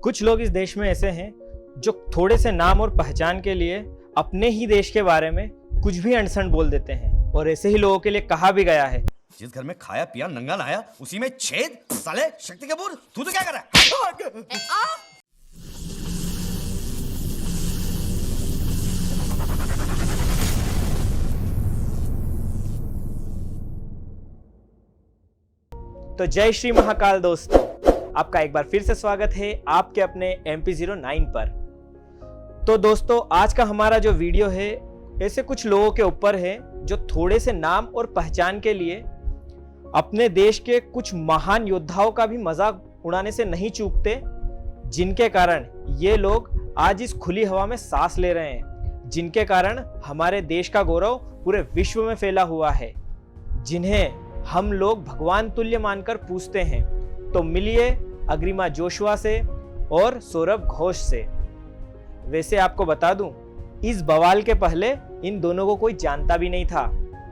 कुछ लोग इस देश में ऐसे हैं जो थोड़े से नाम और पहचान के लिए अपने ही देश के बारे में कुछ भी अनसन बोल देते हैं। और ऐसे ही लोगों के लिए कहा भी गया है, जिस घर में खाया पिया नंगा नहाया उसी में छेद। साले शक्ति कपूर, तू तो क्या कर रहा है? तो जय श्री महाकाल दोस्तों, आपका एक बार फिर से स्वागत है आपके अपने MP09 पर। तो दोस्तों, आज का हमारा जो वीडियो है ऐसे कुछ लोगों के ऊपर है जो थोड़े से नाम और पहचान के लिए अपने देश के कुछ महान योद्धाओं का भी मजाक उड़ाने से नहीं चूकते, जिनके कारण ये लोग आज इस खुली हवा में सांस ले रहे हैं, जिनके कारण हमारे देश का गौरव पूरे विश्व में फैला हुआ है, जिन्हें हम लोग भगवान तुल्य मानकर पूजते हैं। तो मिलिए अग्रिमा जोशुआ से और सौरभ घोष से। वैसे आपको बता दूं, इस बवाल के पहले इन दोनों को कोई जानता भी नहीं था,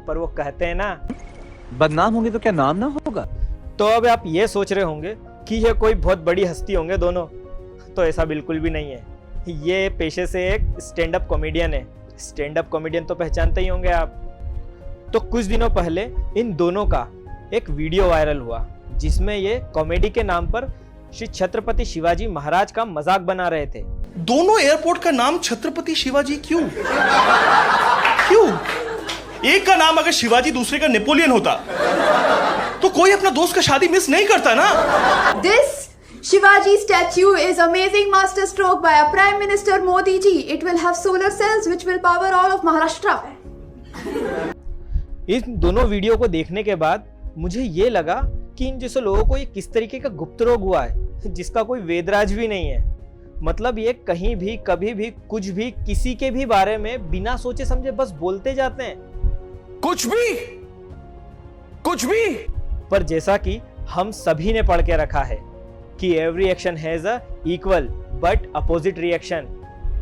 पर वो कहते हैं ना, बदनाम होंगे तो क्या नाम ना होगा। तो अब आप ये सोच रहे होंगे कि ये कोई बहुत बड़ी हस्ती होंगे दोनों, तो ऐसा बिल्कुल भी नहीं है। ये पेशे से एक स्टैंड अप कॉमेडियन है। स्टैंड अप कॉमेडियन तो पहचानते ही होंगे आप। तो कुछ दिनों पहले इन दोनों का एक वीडियो वायरल हुआ, जिसमें ये कॉमेडी के नाम पर श्री छत्रपति शिवाजी महाराज का मजाक बना रहे थे। दोनों एयरपोर्ट का नाम छत्रपति शिवाजी क्यों? क्यों? एक का नाम अगर शिवाजी दूसरे का नेपोलियन होता तो कोई अपना दोस्त का शादी मिस नहीं करता ना। This Shivaji statue is amazing master stroke by our Prime Minister Modi ji. It will have solar cells which will power all of Maharashtra. इन दोनों वीडियो को देखने के बाद मुझे ये लगा कि इन जैसे लोगों को ये किस तरीके का गुप्त रोग हुआ है, जिसका कोई वेदराज भी नहीं है। मतलब ये कहीं भी कभी भी कुछ भी किसी के भी बारे में बिना सोचे समझे बस बोलते जाते हैं, कुछ भी। पर जैसा कि हम सभी ने पढ़ के रखा है कि every action has a equal but opposite reaction.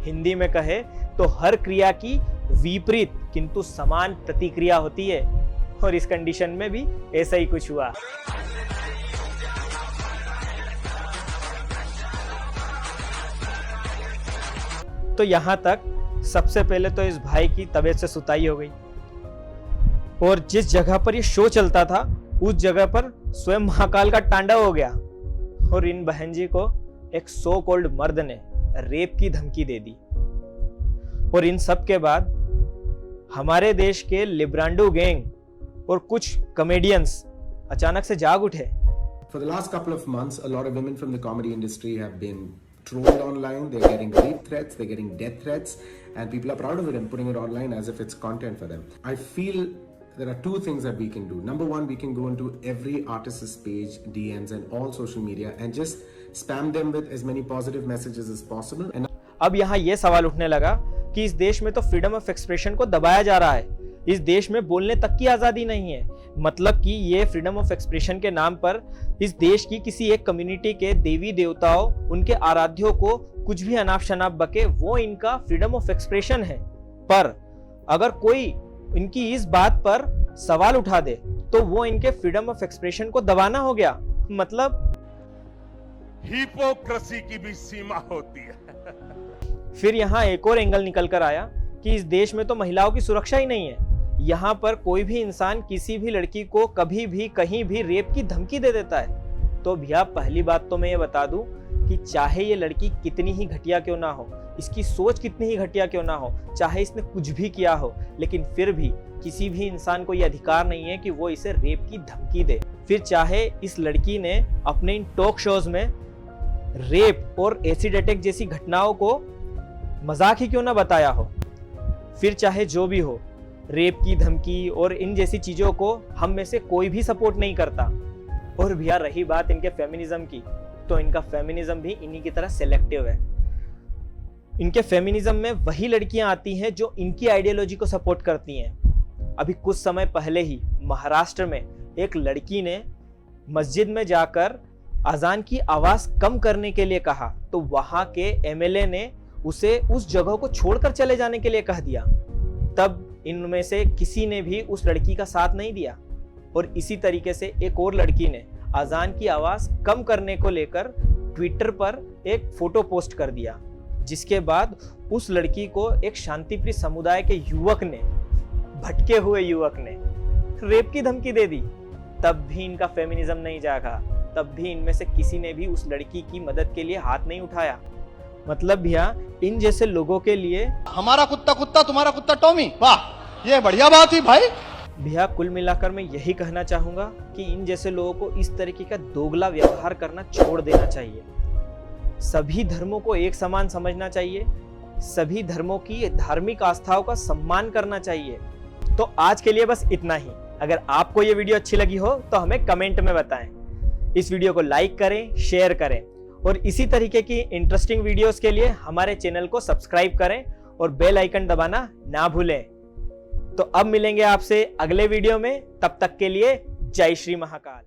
Hindi में कहे तो हर क्रिया की विपरीत किंतु समान प्रतिक्रिया होती है, और इस कंडीशन में भी ऐसा ही कुछ हुआ। तो यहां तक सबसे पहले तो इस भाई की तबीयत से सुताई हो गई, और जिस जगह पर ये शो चलता था उस जगह पर स्वयं महाकाल का तांडव हो गया, और इन बहन जी को एक सो कॉल्ड मर्द ने रेप की धमकी दे दी। और इन सब के बाद हमारे देश के लिब्रांडो गैंग और कुछ कॉमेडियंस अचानक से जाग उठे। For the last couple of months, a lot of women from the comedy industry have been trolled online. They're getting rape threats, they're getting death threats, and people are proud of it and putting it online as if it's content for them. I feel there are two things that we can do. Number one, we can go into every artist's page, DMs and all social media and just spam them with as many positive messages as possible. And अब यहाँ ये सवाल उठने लगा कि इस देश में तो फ्रीडम ऑफ एक्सप्रेशन को दबाया जा रहा है, इस देश में बोलने तक की आजादी नहीं है। मतलब कि ये फ्रीडम ऑफ एक्सप्रेशन के नाम पर इस देश की किसी एक कम्युनिटी के देवी देवताओं, उनके आराध्यों को कुछ भी अनाप शनाप बके, वो इनका फ्रीडम ऑफ एक्सप्रेशन है। पर अगर कोई इनकी इस बात पर सवाल उठा दे तो वो इनके फ्रीडम ऑफ एक्सप्रेशन को दबाना हो गया। मतलब हिपोक्रेसी की भी सीमा होती है। फिर यहाँ एक और एंगल निकल कर आया कि इस देश में तो महिलाओं की सुरक्षा ही नहीं है। यहाँ पर कोई भी इंसान किसी भी लड़की को कभी भी कहीं भी रेप की धमकी दे देता है। तो भैया पहली बात तो मैं ये बता दूं कि चाहे ये लड़की कितनी ही घटिया क्यों ना हो, इसकी सोच कितनी ही घटिया क्यों ना हो, चाहे इसने कुछ भी किया हो, लेकिन फिर भी किसी भी इंसान को ये अधिकार नहीं है कि वो इसे रेप की धमकी दे। फिर चाहे इस लड़की ने अपने इन टॉक शोज में रेप और एसिड अटैक जैसी घटनाओं को मजाक ही क्यों ना बताया हो, फिर चाहे जो भी हो, रेप की धमकी और इन जैसी चीजों को हम में से कोई भी सपोर्ट नहीं करता। और भैया रही बात इनके फेमिनिज्म की, तो इनका फेमिनिज्म भी इन्हीं की तरह सेलेक्टिव है। इनके फेमिनिज्म में वही लड़कियां आती हैं जो इनकी आइडियोलॉजी को सपोर्ट करती हैं। अभी कुछ समय पहले ही महाराष्ट्र में एक लड़की ने मस्जिद में जाकर अजान की आवाज कम करने के लिए कहा, तो वहां के एमएलए ने उसे उस जगह को छोड़कर चले जाने के लिए कह दिया। तब इनमें से किसी ने भी उस लड़की का साथ नहीं दिया। और इसी तरीके से एक और लड़की ने अजान की आवाज कम करने को लेकर ट्विटर पर एक फोटो पोस्ट कर दिया, जिसके बाद उस लड़की को एक शांतिप्रिय समुदाय के युवक ने, भटके हुए युवक ने रेप की धमकी दे दी। तब भी इनका फेमिनिज्म नहीं जागा, तब भी इनमें से किसी ने भी उस लड़की की मदद के लिए हाथ नहीं उठाया। मतलब भैया, इन जैसे लोगों के लिए हमारा कुत्ता कुत्ता तुम्हारा कुत्ता टॉमी, वाह ये बढ़िया बात हुई भाई। भैया कुल मिलाकर मैं यही कहना चाहूंगा कि इन जैसे लोगों को इस तरीके का दोगला व्यवहार करना छोड़ देना चाहिए। सभी धर्मों को एक समान समझना चाहिए, सभी धर्मों की धार्मिक आस्थाओं का सम्मान करना चाहिए। तो आज के लिए बस इतना ही। अगर आपको ये वीडियो अच्छी लगी हो तो हमें कमेंट में बताएं। इस वीडियो को लाइक करें, शेयर करें और इसी तरीके की इंटरेस्टिंग वीडियोस के लिए हमारे चैनल को सब्सक्राइब करें और बेल आइकन दबाना ना भूलें। तो अब मिलेंगे आपसे अगले वीडियो में, तब तक के लिए जय श्री महाकाल।